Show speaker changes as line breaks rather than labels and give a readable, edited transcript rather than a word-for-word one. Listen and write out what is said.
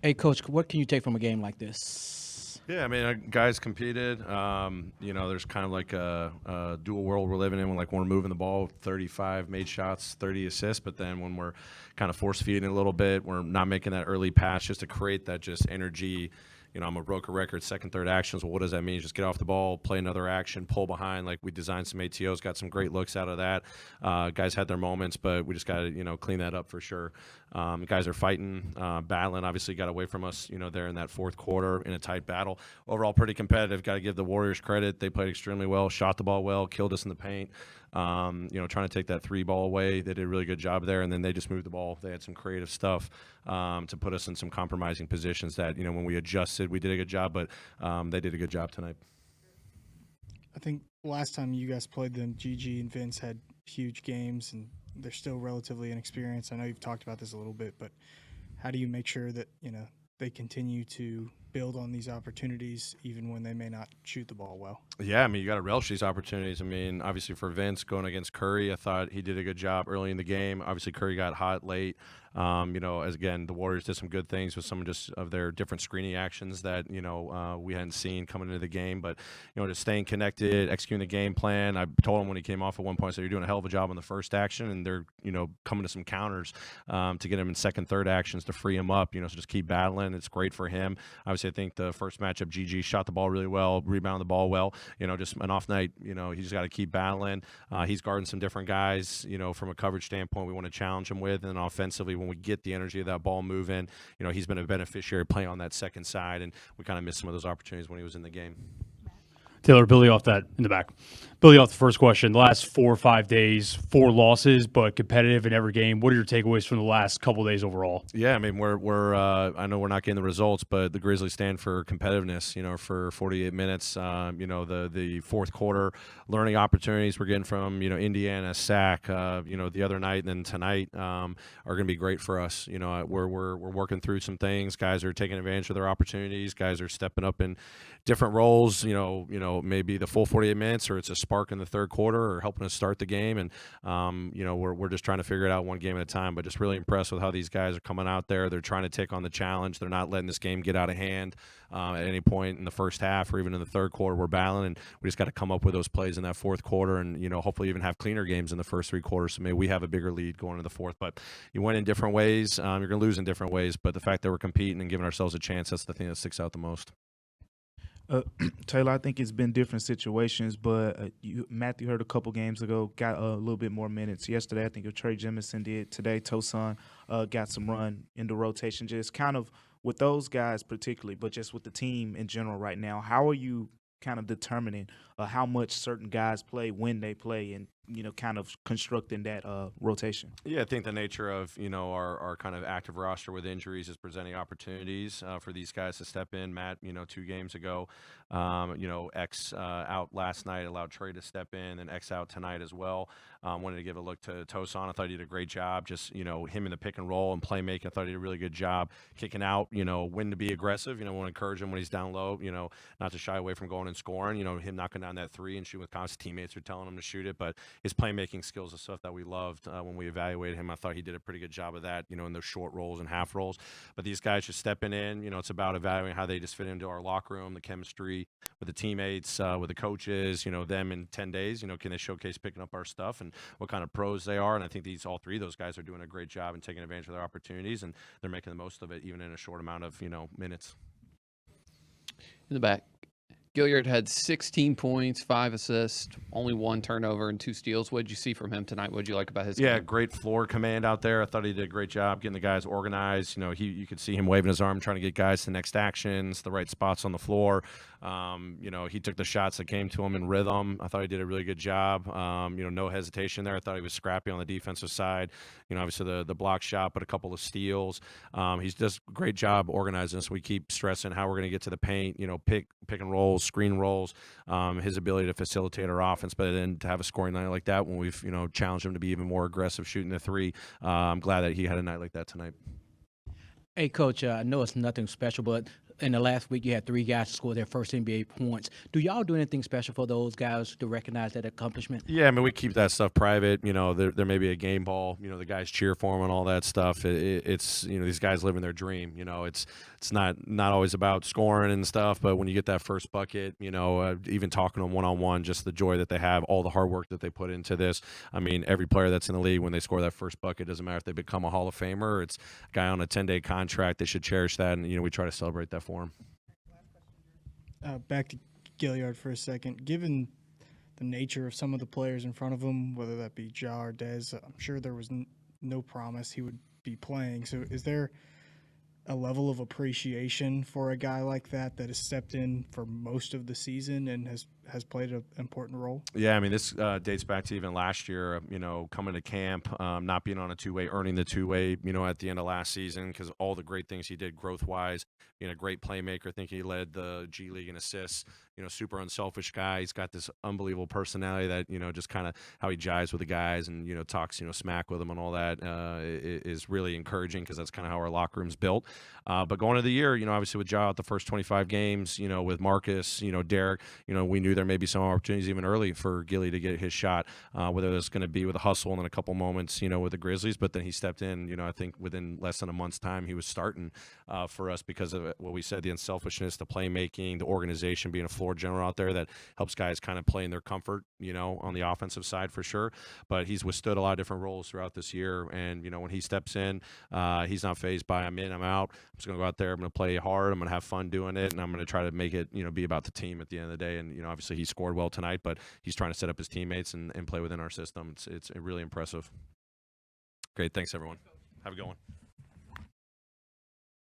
Hey, Coach, what can you take from a game like this?
Yeah, I mean, guys competed. There's kind of like a dual world we're living in when, like, when we're moving the ball, 35 made shots, 30 assists. But then when we're kind of force feeding a little bit, we're not making that early pass just to create that just energy. I'm a broken record, second, third actions. Well, what does that mean? Just get off the ball, play another action, pull behind. Like, we designed some ATOs, got some great looks out of that. Guys had their moments, but we just got to, clean that up for sure. Guys are fighting, battling. Obviously, got away from us, there in that fourth quarter in a tight battle. Overall, pretty competitive. Got to give the Warriors credit. They played extremely well, shot the ball well, killed us in the paint. Trying to take that three ball away. They did a really good job there, and then they just moved the ball. They had some creative stuff to put us in some compromising positions that, when we adjusted, we did a good job, but they did a good job tonight.
I think last time you guys played them, GG and Vince had huge games, and they're still relatively inexperienced. I know you've talked about this a little bit, but how do you make sure that they continue to build on these opportunities even when they may not shoot the ball well?
Yeah, I mean, you got to relish these opportunities. I mean, obviously for Vince going against Curry, I thought he did a good job early in the game. Obviously, Curry got hot late. As again, the Warriors did some good things with some just of their different screening actions that we hadn't seen coming into the game. But just staying connected, executing the game plan. I told him when he came off at one point, so you're doing a hell of a job on the first action, and they're coming to some counters to get him in second, third actions to free him up. So just keep battling. It's great for him. Obviously, I think the first matchup, GG shot the ball really well, rebounded the ball well. Just an off night. He just got to keep battling. He's guarding some different guys. From a coverage standpoint, we want to challenge him with, and then offensively, when we get the energy of that ball moving, he's been a beneficiary playing on that second side, and we kind of missed some of those opportunities when he was in the game.
Taylor, Billy off that in the back. Billy off the first question. The last 4 or 5 days, 4 losses, but competitive in every game. What are your takeaways from the last couple of days overall?
Yeah, I mean, we're I know we're not getting the results, but the Grizzlies stand for competitiveness. For 48 minutes. The fourth quarter learning opportunities we're getting from Indiana, Sac, the other night, and then tonight are going to be great for us. We're working through some things. Guys are taking advantage of their opportunities. Guys are stepping up in different roles. Maybe the full 48 minutes, or it's a spark in the third quarter, or helping us start the game. And we're just trying to figure it out one game at a time. But just really impressed with how these guys are coming out there. They're trying to take on the challenge. They're not letting this game get out of hand at any point in the first half or even in the third quarter. We're battling, and we just got to come up with those plays in that fourth quarter, and hopefully even have cleaner games in the first 3 quarters. So maybe we have a bigger lead going into the fourth. But you win in different ways. You're going to lose in different ways. But the fact that we're competing and giving ourselves a chance, that's the thing that sticks out the most.
Taylor, I think it's been different situations, but Matthew heard a couple games ago, got a little bit more minutes. Yesterday, I think if Trey Jemison did. Today, Tosan got some run in the rotation. Just kind of with those guys particularly, but just with the team in general right now, how are you kind of determining how much certain guys play, when they play, and kind of constructing that rotation?
Yeah, I think the nature of our kind of active roster with injuries is presenting opportunities for these guys to step in. Matt, 2 games ago, X out last night, allowed Trey to step in, and X out tonight as well. Wanted to give a look to Tosan. I thought he did a great job. Just him in the pick and roll and playmaking. I thought he did a really good job kicking out. When to be aggressive. Want to encourage him when he's down low. Not to shy away from going and scoring. Him knocking down that 3 and shooting with constant teammates are telling him to shoot it, but his playmaking skills is stuff that we loved when we evaluated him. I thought he did a pretty good job of that, in those short rolls and half rolls. But these guys just stepping in. It's about evaluating how they just fit into our locker room, the chemistry with the teammates, with the coaches. Them in 10 days. Can they showcase picking up our stuff and what kind of pros they are? And I think all 3 of those guys are doing a great job and taking advantage of their opportunities, and they're making the most of it even in a short amount of minutes.
In the back. Gilliard had 16 points, 5 assists, only 1 turnover, and 2 steals. What did you see from him tonight? What did you like about his game?
Great floor command out there. I thought he did a great job getting the guys organized. You could see him waving his arm, trying to get guys to next actions, the right spots on the floor. He took the shots that came to him in rhythm. I thought he did a really good job. No hesitation there. I thought he was scrappy on the defensive side. Obviously the block shot, but a couple of steals. He's just a great job organizing us. We keep stressing how we're going to get to the paint, pick and rolls, screen rolls, his ability to facilitate our offense, but then to have a scoring night like that when we've, challenged him to be even more aggressive shooting the 3. I'm glad that he had a night like that tonight.
Hey, Coach, I know it's nothing special, but in the last week, you had 3 guys score their first NBA points. Do y'all do anything special for those guys to recognize that accomplishment?
Yeah, I mean, we keep that stuff private. There may be a game ball. The guys cheer for them and all that stuff. It's these guys living their dream. It's not always about scoring and stuff, but when you get that first bucket, even talking to them one-on-one, just the joy that they have, all the hard work that they put into this. I mean, every player that's in the league, when they score that first bucket, doesn't matter if they become a Hall of Famer or it's a guy on a 10-day contract, they should cherish that, and we try to celebrate that for them.
Back to Gilliard for a second. Given the nature of some of the players in front of him, whether that be Ja or Dez, I'm sure there was no promise he would be playing. So is there a level of appreciation for a guy like that has stepped in for most of the season and has played an important role?
Yeah, I mean, this dates back to even last year, coming to camp, not being on a two-way, earning the two-way, at the end of last season because all the great things he did growth-wise, being a great playmaker. I think he led the G League in assists, super unselfish guy. He's got this unbelievable personality that, just kind of how he jives with the guys and, talks, smack with them and all that is really encouraging because that's kind of how our locker room's built. But going into the year, obviously with Ja out the first 25 games, with Marcus, Derek, we knew there may be some opportunities even early for Gilly to get his shot, whether it's going to be with a hustle and then a couple moments, with the Grizzlies. But then he stepped in, I think within less than a month's time, he was starting for us because of what we said, the unselfishness, the playmaking, the organization, being a floor general out there that helps guys kind of play in their comfort, on the offensive side for sure. But he's withstood a lot of different roles throughout this year. And, when he steps in, he's not fazed by I'm in, I'm out. I'm just going to go out there. I'm going to play hard. I'm going to have fun doing it. And I'm going to try to make it, be about the team at the end of the day. And, obviously he scored well tonight, but he's trying to set up his teammates and play within our system. It's really impressive. Great. Thanks, everyone. Have a good one.